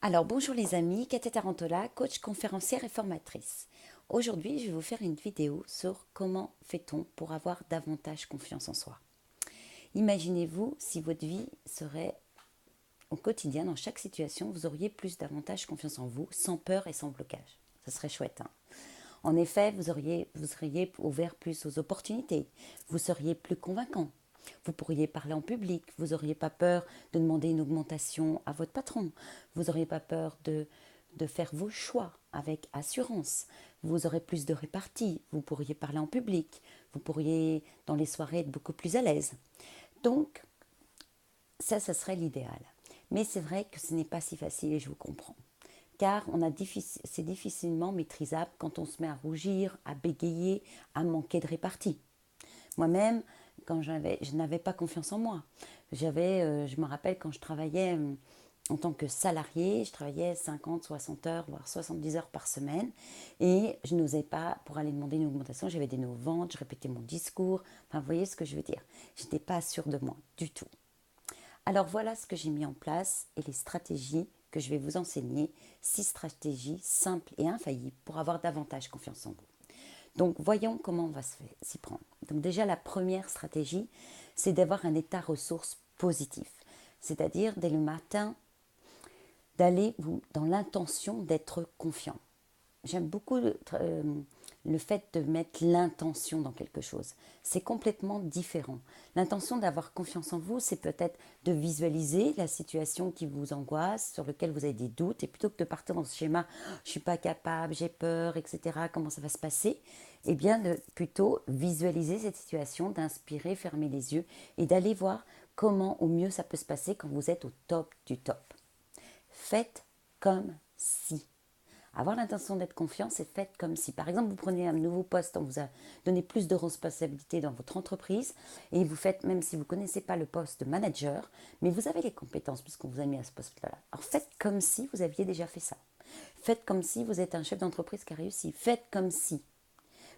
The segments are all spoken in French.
Alors bonjour les amis, Katia Tarantola, coach conférencière et formatrice. Aujourd'hui, je vais vous faire une vidéo sur comment fait-on pour avoir davantage confiance en soi. Imaginez-vous si votre vie serait au quotidien, dans chaque situation, vous auriez davantage confiance en vous, sans peur et sans blocage. Ce serait chouette, hein. En effet, vous seriez ouvert plus aux opportunités, vous seriez plus convaincant, vous pourriez parler en public, vous n'auriez pas peur de demander une augmentation à votre patron, vous n'auriez pas peur de faire vos choix avec assurance, vous aurez plus de répartie, vous pourriez parler en public, vous pourriez dans les soirées être beaucoup plus à l'aise. Donc, ça serait l'idéal. Mais c'est vrai que ce n'est pas si facile et je vous comprends. Car c'est difficilement maîtrisable quand on se met à rougir, à bégayer, à manquer de répartie. Moi-même, je n'avais pas confiance en moi. Je me rappelle quand je travaillais en tant que salarié, je travaillais 50, 60 heures, voire 70 heures par semaine. Et je n'osais pas, pour aller demander une augmentation, j'avais des nœuds au ventre, je répétais mon discours. Enfin, vous voyez ce que je veux dire. Je n'étais pas sûre de moi du tout. Alors voilà ce que j'ai mis en place et les stratégies que je vais vous enseigner. 6 stratégies simples et infaillibles pour avoir davantage confiance en vous. Donc voyons comment on va s'y prendre. Donc déjà la première stratégie, c'est d'avoir un état ressource positif. C'est-à-dire dès le matin, d'aller dans l'intention d'être confiant. J'aime beaucoup le fait de mettre l'intention dans quelque chose. C'est complètement différent. L'intention d'avoir confiance en vous, c'est peut-être de visualiser la situation qui vous angoisse, sur laquelle vous avez des doutes, et plutôt que de partir dans ce schéma, je ne suis pas capable, j'ai peur, etc., comment ça va se passer, eh bien de plutôt visualiser cette situation, d'inspirer, fermer les yeux, et d'aller voir comment au mieux ça peut se passer quand vous êtes au top du top. Faites comme si. Avoir l'intention d'être confiant, c'est faites comme si. Par exemple, vous prenez un nouveau poste, on vous a donné plus de responsabilités dans votre entreprise et vous faites, même si vous ne connaissez pas le poste de manager, mais vous avez les compétences puisqu'on vous a mis à ce poste-là. Alors faites comme si vous aviez déjà fait ça. Faites comme si vous êtes un chef d'entreprise qui a réussi. Faites comme si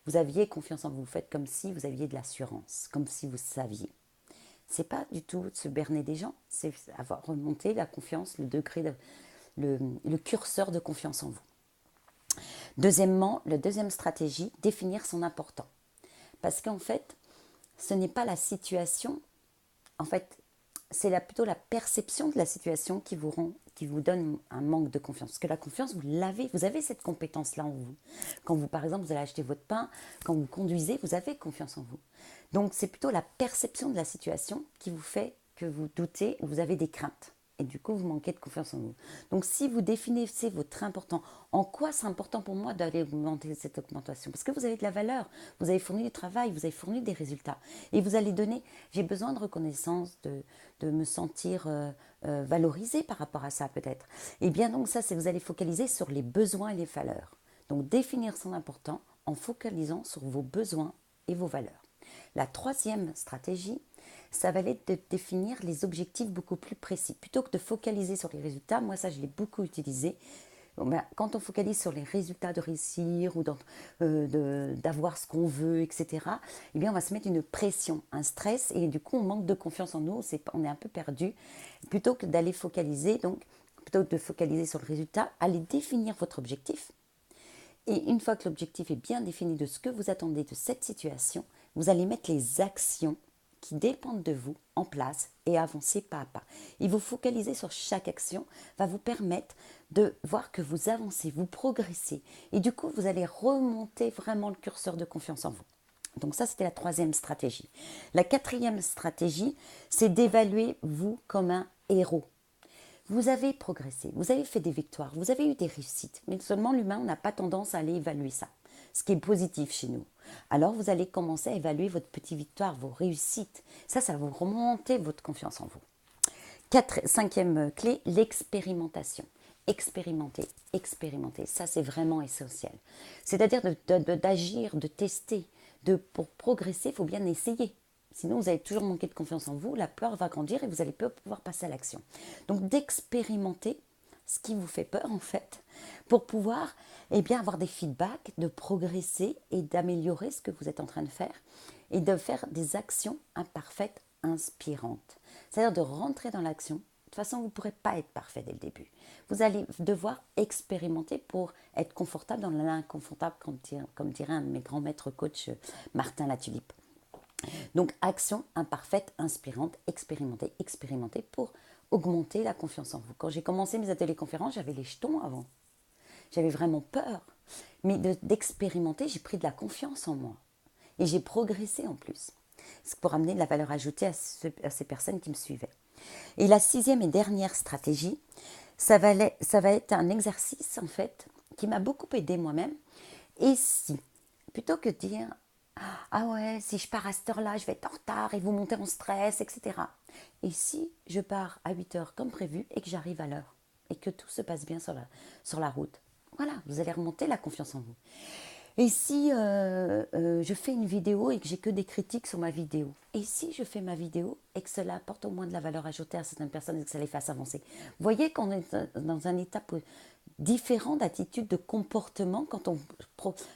vous aviez confiance en vous. Faites comme si vous aviez de l'assurance, comme si vous saviez. C'est pas du tout se berner des gens, c'est avoir remonté la confiance, le degré, le curseur de confiance en vous. Deuxièmement, la deuxième stratégie, définir son important. Parce qu'en fait, ce n'est pas la situation, en fait, c'est plutôt la perception de la situation qui vous donne un manque de confiance. Parce que la confiance, vous avez cette compétence-là en vous. Quand vous, par exemple, vous allez acheter votre pain, quand vous conduisez, vous avez confiance en vous. Donc, c'est plutôt la perception de la situation qui vous fait que vous doutez ou vous avez des craintes. Et du coup, vous manquez de confiance en vous. Donc, si vous définissez votre important, en quoi c'est important pour moi d'aller augmenter cette augmentation? Parce que vous avez de la valeur, vous avez fourni du travail, vous avez fourni des résultats. Et vous allez donner, j'ai besoin de reconnaissance, de me sentir valorisé par rapport à ça peut-être. Et bien donc ça, c'est vous allez focaliser sur les besoins et les valeurs. Donc définir son important en focalisant sur vos besoins et vos valeurs. La troisième stratégie, ça va être de définir les objectifs beaucoup plus précis. Plutôt que de focaliser sur les résultats, moi ça je l'ai beaucoup utilisé. Bon, ben, quand on focalise sur les résultats de réussir ou d'avoir ce qu'on veut, etc., eh bien, on va se mettre une pression, un stress, et du coup, on manque de confiance en nous, on est un peu perdu. Plutôt que d'aller focaliser, donc, plutôt que de focaliser sur le résultat, allez définir votre objectif. Et une fois que l'objectif est bien défini de ce que vous attendez de cette situation, vous allez mettre les actions qui dépendent de vous en place et avancer pas à pas. Et vous focaliser sur chaque action va vous permettre de voir que vous avancez, vous progressez. Et du coup, vous allez remonter vraiment le curseur de confiance en vous. Donc ça, c'était la troisième stratégie. La quatrième stratégie, c'est d'évaluer vous comme un héros. Vous avez progressé, vous avez fait des victoires, vous avez eu des réussites, mais seulement l'humain n'a pas tendance à aller évaluer ça, ce qui est positif chez nous. Alors vous allez commencer à évaluer votre petite victoire, vos réussites. Ça va vous remonter votre confiance en vous. Cinquième clé, l'expérimentation. Expérimenter, expérimenter, ça c'est vraiment essentiel. C'est-à-dire d'agir, de tester, pour progresser, il faut bien essayer. Sinon, vous allez toujours manquer de confiance en vous, la peur va grandir et vous allez pas pouvoir passer à l'action. Donc, d'expérimenter ce qui vous fait peur, en fait, pour pouvoir bien, avoir des feedbacks, de progresser et d'améliorer ce que vous êtes en train de faire et de faire des actions imparfaites, inspirantes. C'est-à-dire de rentrer dans l'action toute façon, vous ne pourrez pas être parfait dès le début. Vous allez devoir expérimenter pour être confortable dans l'inconfortable, comme dirait un de mes grands maîtres coach, Martin Latulippe. Donc, action imparfaite, inspirante, expérimenter, expérimenter pour augmenter la confiance en vous. Quand j'ai commencé mes ateliers conférences, j'avais les jetons avant. J'avais vraiment peur. Mais d'expérimenter, j'ai pris de la confiance en moi. Et j'ai progressé en plus. C'est pour amener de la valeur ajoutée à ces personnes qui me suivaient. Et la 6e et dernière stratégie, ça va être un exercice en fait qui m'a beaucoup aidé moi-même. Et si, plutôt que de dire ah ouais, si je pars à cette heure-là, je vais être en retard et vous montez en stress, etc. Et si je pars à 8 heures comme prévu et que j'arrive à l'heure et que tout se passe bien sur la route, voilà, vous allez remonter la confiance en vous. Et si je fais une vidéo et que j'ai que des critiques sur ma vidéo? Et si je fais ma vidéo et que cela apporte au moins de la valeur ajoutée à certaines personnes et que ça les fasse avancer? Vous voyez qu'on est dans un état différent d'attitude, de comportement quand on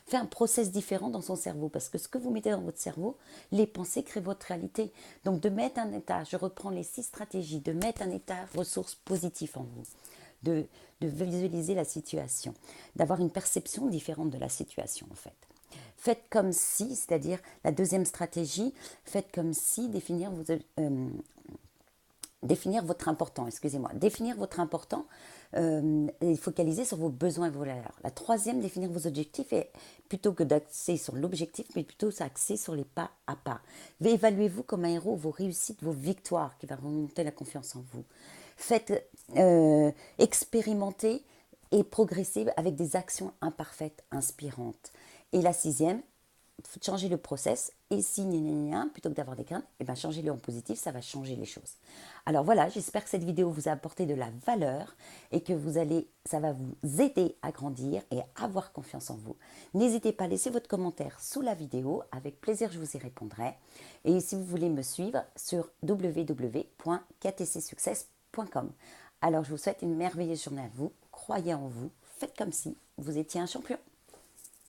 fait un process différent dans son cerveau. Parce que ce que vous mettez dans votre cerveau, les pensées créent votre réalité. Donc de mettre un état, je reprends les 6 stratégies, de mettre un état ressource positif en vous. De visualiser la situation, d'avoir une perception différente de la situation en fait. Faites comme si, c'est-à-dire la 2e stratégie, faites comme si, définir votre important, définir votre important et focaliser sur vos besoins et vos valeurs. La 3e, définir vos objectifs et plutôt que d'axer sur l'objectif, mais plutôt s'axer sur les pas à pas. Évaluez-vous comme un héros, vos réussites, vos victoires qui vont remonter la confiance en vous. Faites expérimenter et progresser avec des actions imparfaites, inspirantes. Et la 6e, changer le process et si plutôt que d'avoir des craintes, changez-le en positif, ça va changer les choses. Alors voilà, j'espère que cette vidéo vous a apporté de la valeur et que ça va vous aider à grandir et à avoir confiance en vous. N'hésitez pas à laisser votre commentaire sous la vidéo, avec plaisir je vous y répondrai. Et si vous voulez me suivre sur www.ktcsuccess.com. Alors je vous souhaite une merveilleuse journée à vous, croyez en vous, faites comme si vous étiez un champion.